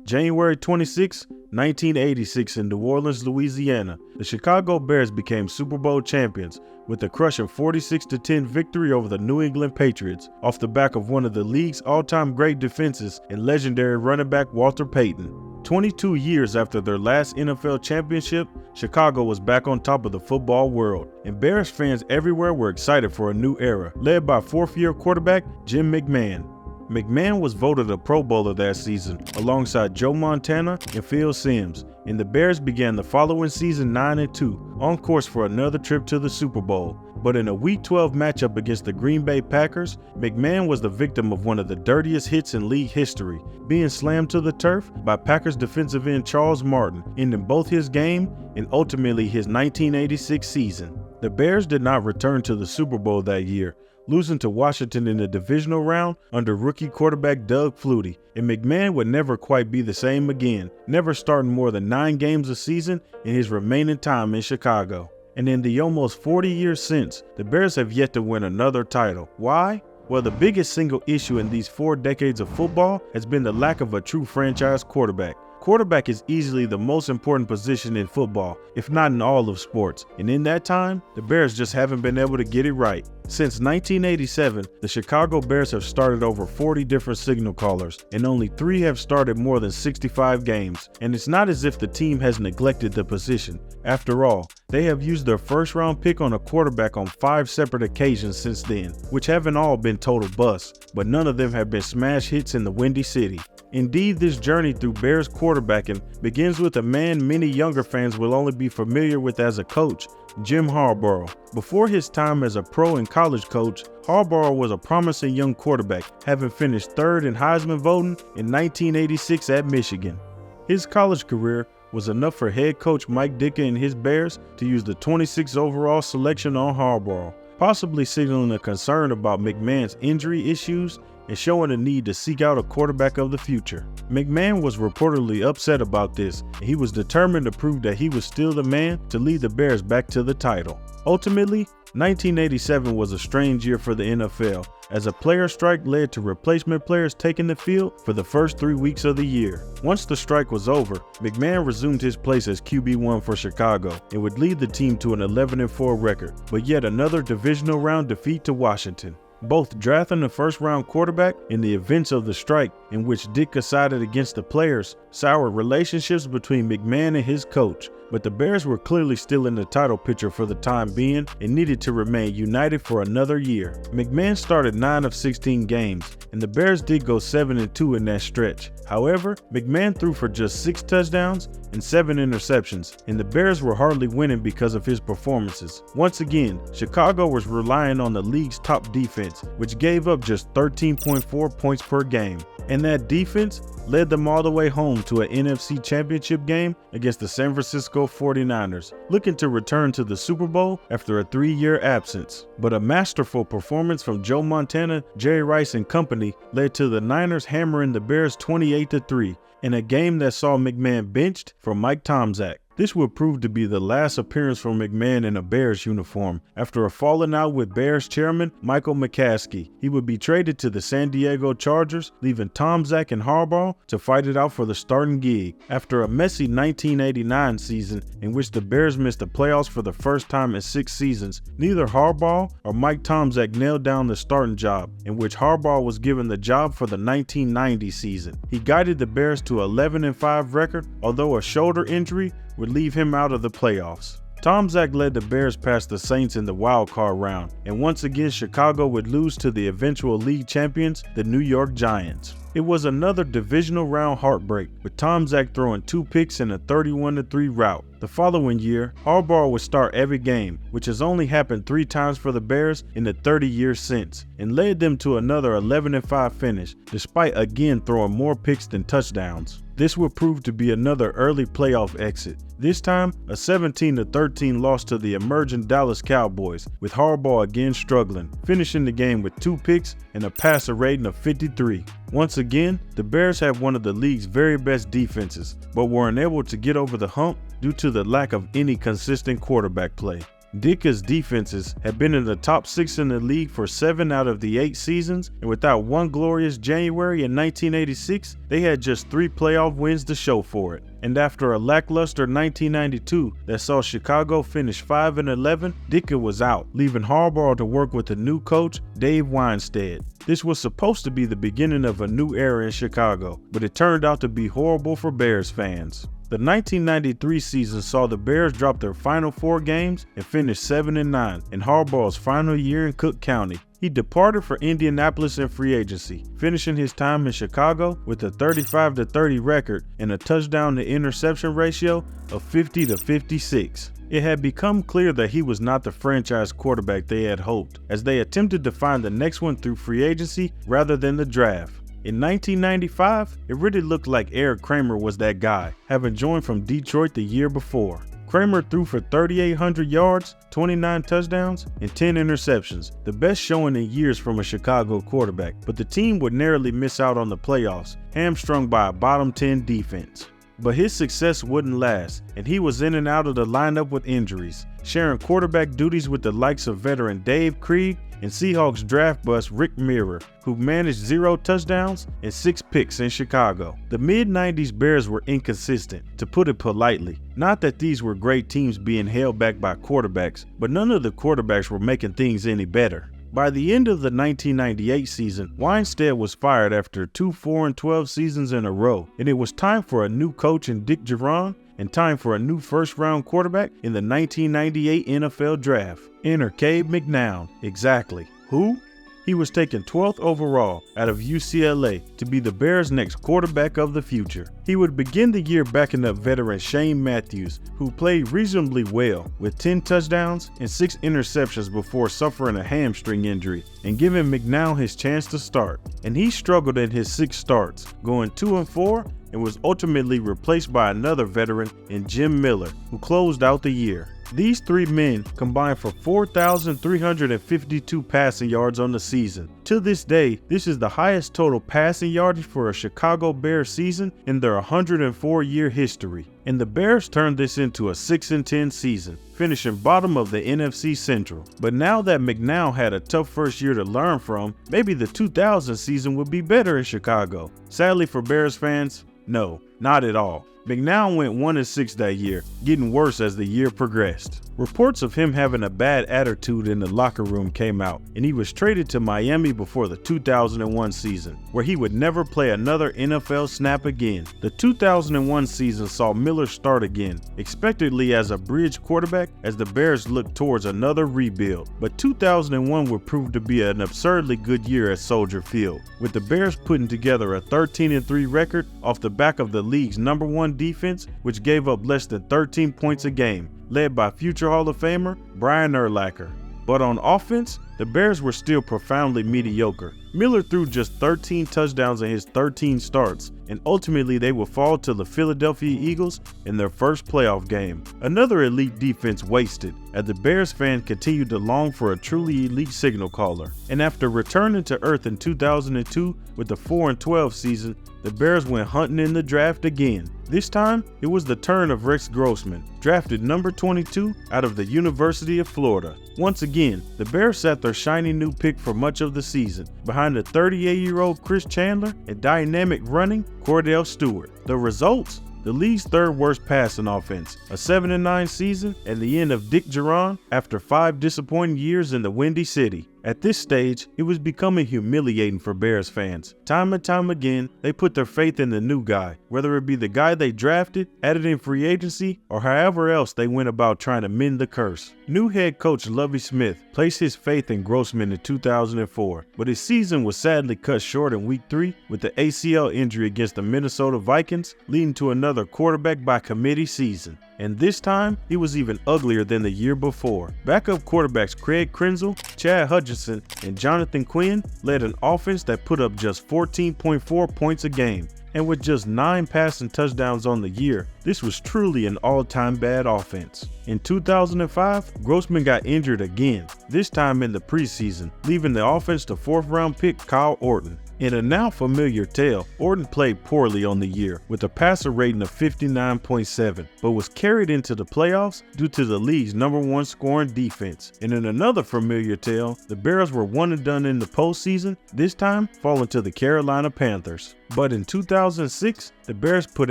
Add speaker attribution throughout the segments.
Speaker 1: January 26, 1986 in New Orleans, Louisiana, the Chicago Bears became Super Bowl champions with a crushing 46-10 victory over the New England Patriots off the back of one of the league's all-time great defenses and legendary running back Walter Payton. 22 years after their last NFL championship, Chicago was back on top of the football world, and Bears fans everywhere were excited for a new era, led by fourth-year quarterback Jim McMahon. McMahon was voted a Pro Bowler that season alongside Joe Montana and Phil Simms, and the Bears began the following season 9-2, on course for another trip to the Super Bowl. But in a Week 12 matchup against the Green Bay Packers, McMahon was the victim of one of the dirtiest hits in league history, being slammed to the turf by Packers defensive end Charles Martin, ending both his game and ultimately his 1986 season. The Bears did not return to the Super Bowl that year, losing to Washington in the divisional round under rookie quarterback Doug Flutie, and McMahon would never quite be the same again, never starting more than 9 games a season in his remaining time in Chicago. And in the almost 40 years since, the Bears have yet to win another title. Why? Well, the biggest single issue in these 4 decades of football has been the lack of a true franchise quarterback. Quarterback is easily the most important position in football, if not in all of sports, and in that time, the Bears just haven't been able to get it right. Since 1987, the Chicago Bears have started over 40 different signal callers, and only 3 have started more than 65 games. And it's not as if the team has neglected the position. After all, they have used their first-round pick on a quarterback on 5 separate occasions since then, which haven't all been total busts, but none of them have been smash hits in the Windy City. Indeed, this journey through Bears quarterbacking begins with a man many younger fans will only be familiar with as a coach, Jim Harbaugh. Before his time as a pro and college coach, Harbaugh was a promising young quarterback, having finished 3rd in Heisman voting in 1986 at Michigan. His college career was enough for head coach Mike Ditka and his Bears to use the 26th overall selection on Harbaugh, possibly signaling a concern about McMahon's injury issues and showing a need to seek out a quarterback of the future. McMahon was reportedly upset about this, and he was determined to prove that he was still the man to lead the Bears back to the title. Ultimately, 1987 was a strange year for the NFL, as a player strike led to replacement players taking the field for the first 3 weeks of the year. Once the strike was over, McMahon resumed his place as QB1 for Chicago and would lead the team to an 11-4 record, but yet another divisional round defeat to Washington. Both drafting a first-round quarterback and the events of the strike, in which Ditka sided against the players, soured relationships between McMahon and his coach. But the Bears were clearly still in the title picture for the time being and needed to remain united for another year. McMahon started 9 of 16 games, and the Bears did go 7-2 in that stretch. However, McMahon threw for just 6 touchdowns and 7 interceptions, and the Bears were hardly winning because of his performances. Once again, Chicago was relying on the league's top defense, which gave up just 13.4 points per game. And that defense led them all the way home to an NFC Championship game against the San Francisco 49ers, looking to return to the Super Bowl after a 3-year absence. But a masterful performance from Joe Montana, Jerry Rice and company led to the Niners hammering the Bears 28-3 in a game that saw McMahon benched for Mike Tomczak. This would prove to be the last appearance from McMahon in a Bears uniform. After a falling out with Bears chairman Michael McCaskey, he would be traded to the San Diego Chargers, leaving Tomczak and Harbaugh to fight it out for the starting gig. After a messy 1989 season in which the Bears missed the playoffs for the first time in 6 seasons, neither Harbaugh or Mike Tomczak nailed down the starting job, in which Harbaugh was given the job for the 1990 season. He guided the Bears to an 11-5 record, although a shoulder injury would leave him out of the playoffs. Tomczak led the Bears past the Saints in the wild card round, and once again Chicago would lose to the eventual league champions, the New York Giants. It was another divisional round heartbreak, with Tomczak throwing 2 picks in a 31-3 rout. The following year, Harbaugh would start every game, which has only happened 3 times for the Bears in the 30 years since, and led them to another 11-5 finish, despite again throwing more picks than touchdowns. This would prove to be another early playoff exit, this time a 17-13 loss to the emerging Dallas Cowboys, with Harbaugh again struggling, finishing the game with 2 picks and a passer rating of 53. Once again, the Bears have one of the league's very best defenses, but were unable to get over the hump due to the lack of any consistent quarterback play. Ditka's defenses had been in the top 6 in the league for 7 out of the 8 seasons, and without one glorious January in 1986, they had just 3 playoff wins to show for it. And after a lackluster 1992 that saw Chicago finish 5-11, Ditka was out, leaving Harbaugh to work with a new coach, Dave Weinstead. This was supposed to be the beginning of a new era in Chicago, but it turned out to be horrible for Bears fans. The 1993 season saw the Bears drop their final 4 games and finish 7-9 in Harbaugh's final year in Cook County. He departed for Indianapolis in free agency, finishing his time in Chicago with a 35-30 record and a touchdown to interception ratio of 50-56. It had become clear that he was not the franchise quarterback they had hoped, as they attempted to find the next one through free agency rather than the draft. In 1995, it really looked like Eric Kramer was that guy, having joined from Detroit the year before. Kramer threw for 3,800 yards, 29 touchdowns, and 10 interceptions, the best showing in years from a Chicago quarterback, but the team would narrowly miss out on the playoffs, hamstrung by a bottom 10 defense. But his success wouldn't last, and he was in and out of the lineup with injuries, sharing quarterback duties with the likes of veteran Dave Krieg and Seahawks draft bust Rick Mirror, who managed 0 touchdowns and 6 picks in Chicago. The mid-90s Bears were inconsistent, to put it politely. Not that these were great teams being held back by quarterbacks, but none of the quarterbacks were making things any better. By the end of the 1998 season, Weinstead was fired after 2 4-12 seasons in a row, and it was time for a new coach in Dick Jauron and time for a new first-round quarterback in the 1998 NFL Draft. Enter Cade McNown. Exactly. Who? He was taken 12th overall out of UCLA to be the Bears' next quarterback of the future. He would begin the year backing up veteran Shane Matthews, who played reasonably well with 10 touchdowns and 6 interceptions before suffering a hamstring injury and giving McNown his chance to start. And he struggled in his 6 starts, going 2-4 and was ultimately replaced by another veteran in Jim Miller, who closed out the year. These 3 men combined for 4,352 passing yards on the season. To this day, this is the highest total passing yardage for a Chicago Bears season in their 104-year history. And the Bears turned this into a 6-10 season, finishing bottom of the NFC Central. But now that McNown had a tough first year to learn from, maybe the 2000 season would be better in Chicago. Sadly for Bears fans, no, not at all. McNown went 1-6 that year, getting worse as the year progressed. Reports of him having a bad attitude in the locker room came out, and he was traded to Miami before the 2001 season, where he would never play another NFL snap again. The 2001 season saw Miller start again, expectedly as a bridge quarterback as the Bears looked towards another rebuild. But 2001 would prove to be an absurdly good year at Soldier Field, with the Bears putting together a 13-3 record off the back of the league's #1 defense, which gave up less than 13 points a game, led by future Hall of Famer Brian Urlacher. But on offense, the Bears were still profoundly mediocre. Miller threw just 13 touchdowns in his 13 starts, and ultimately they would fall to the Philadelphia Eagles in their first playoff game. Another elite defense wasted, as the Bears fan continued to long for a truly elite signal caller. And after returning to earth in 2002 with the 4-12 season, the Bears went hunting in the draft again. This time, it was the turn of Rex Grossman, drafted number 22 out of the University of Florida. Once again, the Bears sat their shiny new pick for much of the season, behind the 38-year-old Chris Chandler and dynamic running Cordell Stewart. The results? The league's 3rd worst passing offense, a 7-9 season, and the end of Dick Jauron after 5 disappointing years in the Windy City. At this stage, it was becoming humiliating for Bears fans. Time and time again, they put their faith in the new guy, whether it be the guy they drafted, added in free agency, or however else they went about trying to mend the curse. New head coach Lovie Smith placed his faith in Grossman in 2004, but his season was sadly cut short in week 3 with the ACL injury against the Minnesota Vikings, leading to another quarterback by committee season. And this time, he was even uglier than the year before. Backup quarterbacks Craig Krenzel, Chad Hutchinson, and Jonathan Quinn led an offense that put up just 14.4 points a game. And with just 9 passing touchdowns on the year, this was truly an all-time bad offense. In 2005, Grossman got injured again, this time in the preseason, leaving the offense to 4th-round pick Kyle Orton. In a now familiar tale, Orton played poorly on the year with a passer rating of 59.7, but was carried into the playoffs due to the league's #1 scoring defense. And in another familiar tale, the Bears were one and done in the postseason, this time falling to the Carolina Panthers. But in 2006, the Bears put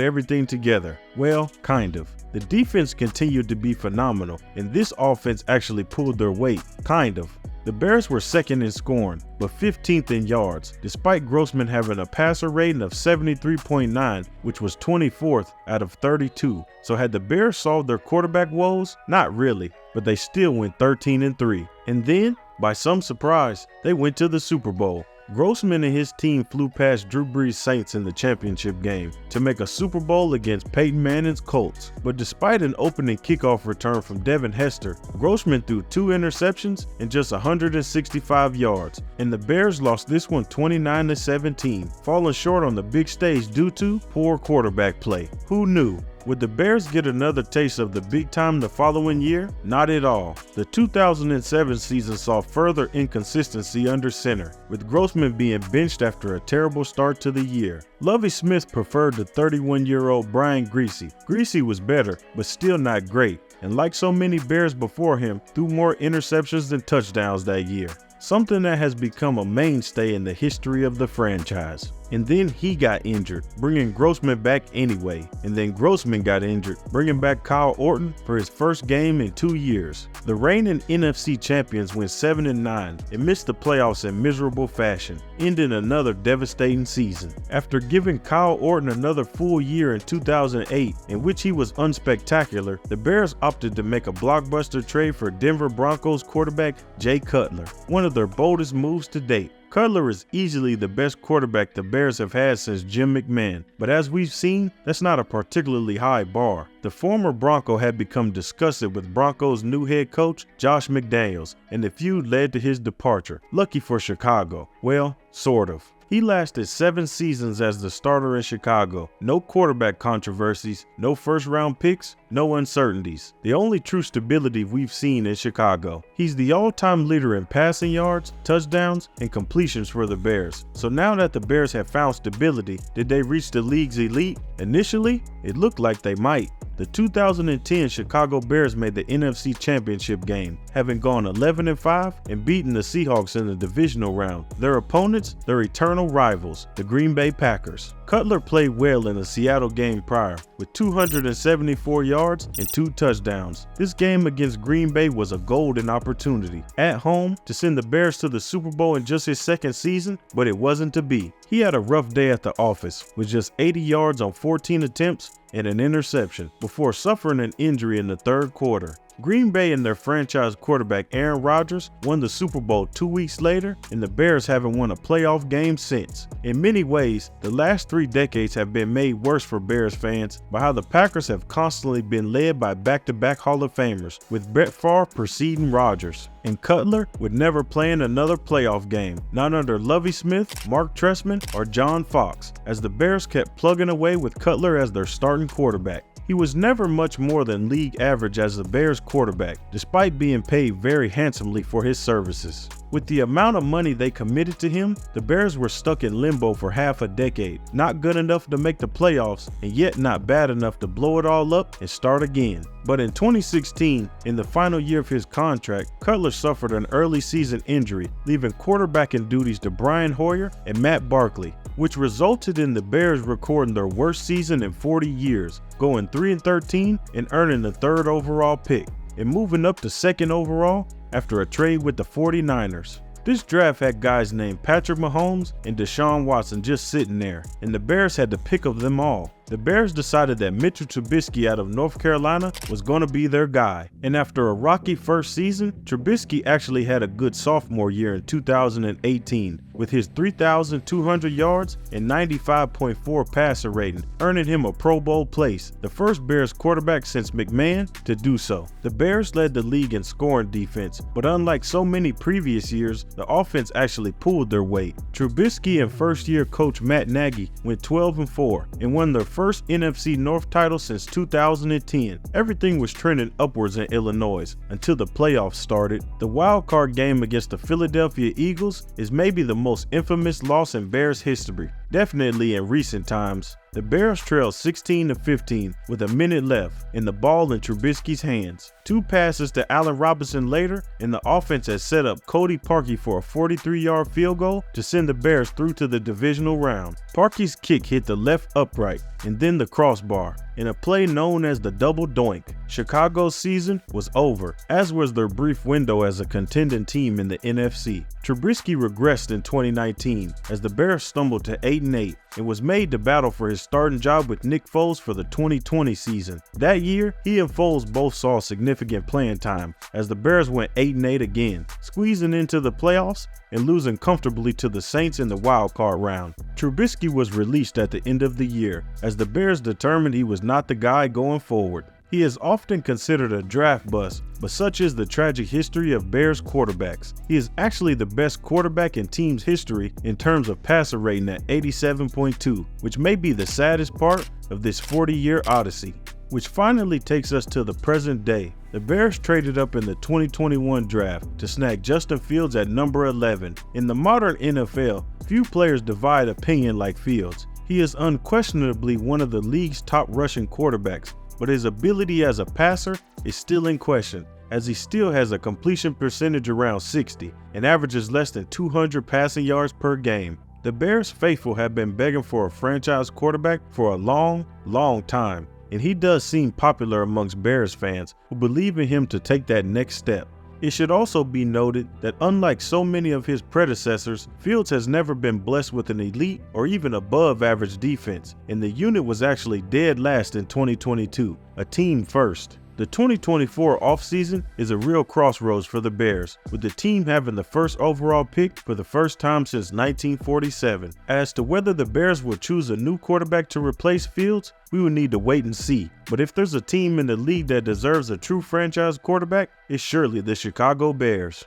Speaker 1: everything together. Well, kind of. The defense continued to be phenomenal, and this offense actually pulled their weight, kind of. The Bears were second in scoring, but 15th in yards, despite Grossman having a passer rating of 73.9, which was 24th out of 32. So had the Bears solved their quarterback woes? Not really, but they still went 13-3. And then, by some surprise, they went to the Super Bowl. Grossman and his team flew past Drew Brees' Saints in the championship game to make a Super Bowl against Peyton Manning's Colts. But despite an opening kickoff return from Devin Hester, Grossman threw 2 interceptions and just 165 yards, and the Bears lost this one 29-17, falling short on the big stage due to poor quarterback play. Who knew? Would the Bears get another taste of the big time the following year? Not at all. The 2007 season saw further inconsistency under center, with Grossman being benched after a terrible start to the year. Lovie Smith preferred the 31-year-old Brian Griese. Griese was better, but still not great, and like so many Bears before him, threw more interceptions than touchdowns that year. Something that has become a mainstay in the history of the franchise. And then he got injured, bringing Grossman back anyway. And then Grossman got injured, bringing back Kyle Orton for his first game in 2 years. The reigning NFC champions went 7-9 and missed the playoffs in miserable fashion, ending another devastating season. After giving Kyle Orton another full year in 2008, in which he was unspectacular, the Bears opted to make a blockbuster trade for Denver Broncos quarterback Jay Cutler, one of their boldest moves to date. Cutler is easily the best quarterback the Bears have had since Jim McMahon, but as we've seen, that's not a particularly high bar. The former Bronco had become disgusted with Broncos' new head coach, Josh McDaniels, and the feud led to his departure. Lucky for Chicago. Well, sort of. He lasted 7 seasons as the starter in Chicago. No quarterback controversies, no first-round picks, no uncertainties. The only true stability we've seen in Chicago. He's the all-time leader in passing yards, touchdowns, and completions for the Bears. So now that the Bears have found stability, did they reach the league's elite? Initially, it looked like they might. The 2010 Chicago Bears made the NFC Championship game, having gone 11-5 and beaten the Seahawks in the divisional round. Their opponents, their eternal rivals, the Green Bay Packers. Cutler played well in the Seattle game prior, with 274 yards and 2 touchdowns. This game against Green Bay was a golden opportunity at home to send the Bears to the Super Bowl in just his second season, but it wasn't to be. He had a rough day at the office, with just 80 yards on 14 attempts and an interception, before suffering an injury in the third quarter. Green Bay and their franchise quarterback Aaron Rodgers won the Super Bowl 2 weeks later, and the Bears haven't won a playoff game since. In many ways, the last 3 decades have been made worse for Bears fans by how the Packers have constantly been led by back-to-back Hall of Famers, with Brett Favre preceding Rodgers, and Cutler would never play in another playoff game, not under Lovie Smith, Mark Trestman, or John Fox, as the Bears kept plugging away with Cutler as their starting quarterback. He was never much more than league average as the Bears quarterback, despite being paid very handsomely for his services. With the amount of money they committed to him, the Bears were stuck in limbo for half a decade, not good enough to make the playoffs, and yet not bad enough to blow it all up and start again. But in 2016, in the final year of his contract, Cutler suffered an early season injury, leaving quarterbacking duties to Brian Hoyer and Matt Barkley, which resulted in the Bears recording their worst season in 40 years, going 3-13 and earning the 3rd overall pick, and moving up to 2nd overall after a trade with the 49ers. This draft had guys named Patrick Mahomes and Deshaun Watson just sitting there, and the Bears had the pick of them all. The Bears decided that Mitchell Trubisky out of North Carolina was going to be their guy, and after a rocky first season, Trubisky actually had a good sophomore year in 2018 with his 3,200 yards and 95.4 passer rating, earning him a Pro Bowl place, the first Bears quarterback since McMahon to do so. The Bears led the league in scoring defense, but unlike so many previous years, the offense actually pulled their weight. Trubisky and first-year coach Matt Nagy went 12-4 and won their first NFC North title since 2010. Everything was trending upwards in Illinois until the playoffs started. The wild card game against the Philadelphia Eagles is maybe the most infamous loss in Bears history, definitely in recent times. The Bears trailed 16-15 with a minute left and the ball in Trubisky's hands. 2 passes to Allen Robinson later, and the offense had set up Cody Parkey for a 43-yard field goal to send the Bears through to the divisional round. Parkey's kick hit the left upright and then the crossbar in a play known as the double doink. Chicago's season was over, as was their brief window as a contending team in the NFC. Trubisky regressed in 2019 as the Bears stumbled to 8-8 and was made to battle for his starting job with Nick Foles for the 2020 season. That year, he and Foles both saw significant playing time as the Bears went 8-8 again, squeezing into the playoffs and losing comfortably to the Saints in the wild card round. Trubisky was released at the end of the year as the Bears determined he was not the guy going forward. He is often considered a draft bust, but such is the tragic history of Bears quarterbacks. He is actually the best quarterback in team's history in terms of passer rating at 87.2, which may be the saddest part of this 40-year odyssey. Which finally takes us to the present day. The Bears traded up in the 2021 draft to snag Justin Fields at number 11. In the modern NFL, few players divide opinion like Fields. He is unquestionably one of the league's top rushing quarterbacks, but his ability as a passer is still in question, as he still has a completion percentage around 60 and averages less than 200 passing yards per game. The Bears faithful have been begging for a franchise quarterback for a long time, and he does seem popular amongst Bears fans who believe in him to take that next step. It should also be noted that unlike so many of his predecessors, Fields has never been blessed with an elite or even above average defense, and the unit was actually dead last in 2022, a team first. The 2024 offseason is a real crossroads for the Bears, with the team having the first overall pick for the first time since 1947. As to whether the Bears will choose a new quarterback to replace Fields, we will need to wait and see. But if there's a team in the league that deserves a true franchise quarterback, it's surely the Chicago Bears.